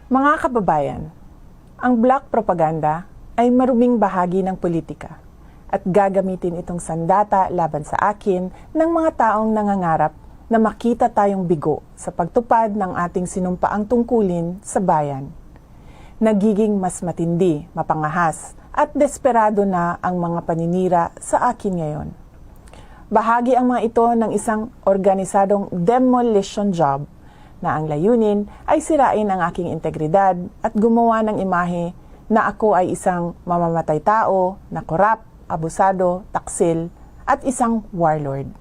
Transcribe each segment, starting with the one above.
Mga kababayan, ang black propaganda ay maruming bahagi ng politika at gagamitin itong sandata laban sa akin ng mga taong nangangarap na makita tayong bigo sa pagtupad ng ating sinumpaang tungkulin sa bayan. Nagiging mas matindi, mapangahas at desperado na ang mga paninira sa akin ngayon. Bahagi ang mga ito ng isang organisadong demolition job na ang layunin ay sirain ang aking integridad at gumawa ng imahe na ako ay isang mamamatay tao, na korap, abusado, taksil, at isang warlord.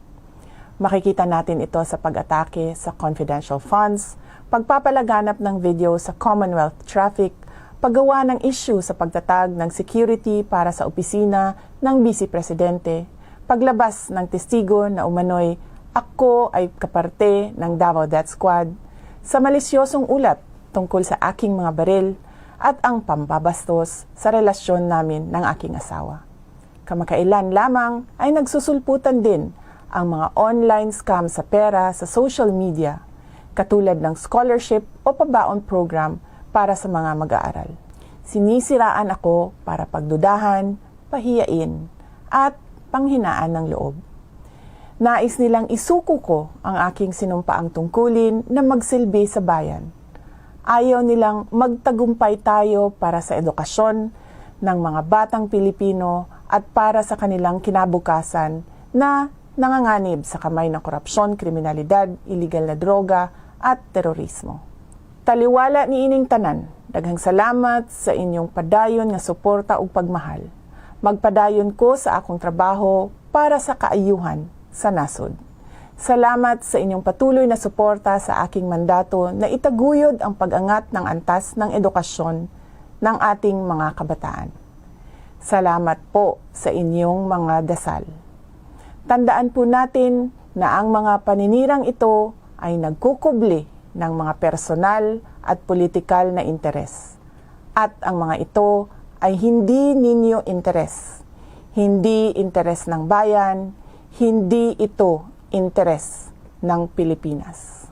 Makikita natin ito sa pag-atake sa confidential funds, pagpapalaganap ng video sa Commonwealth traffic, paggawa ng issue sa pagtatag ng security para sa opisina ng Vice Presidente, paglabas ng testigo na umano'y ako ay kaparte ng Davao Death Squad, sa malisyosong ulat tungkol sa aking mga baril at ang pambabastos sa relasyon namin ng aking asawa. Kamakailan lamang ay nagsusulputan din ang mga online scam sa pera sa social media, katulad ng scholarship o pabaon program para sa mga mag-aaral. Sinisiraan ako para pagdudahan, pahiyain, at panghinaan ng loob. Nais nilang isuko ko ang aking sinumpaang tungkulin na magsilbi sa bayan. Ayaw nilang magtagumpay tayo para sa edukasyon ng mga batang Pilipino at para sa kanilang kinabukasan na nanganganib sa kamay ng korupsyon, kriminalidad, iligal na droga at terorismo. Taliwala ni ining tanan, daghang salamat sa inyong padayon nga suporta ug pagmahal. Magpadayon ko sa akong trabaho para sa kaayuhan sa nasod. Salamat sa inyong patuloy na suporta sa aking mandato na itaguyod ang pag-angat ng antas ng edukasyon ng ating mga kabataan. Salamat po sa inyong mga dasal. Tandaan po natin na ang mga paninirang ito ay nagkukubli ng mga personal at politikal na interes. At ang mga ito ay hindi ninyo interes. Hindi interes ng bayan, hindi ito interes ng Pilipinas.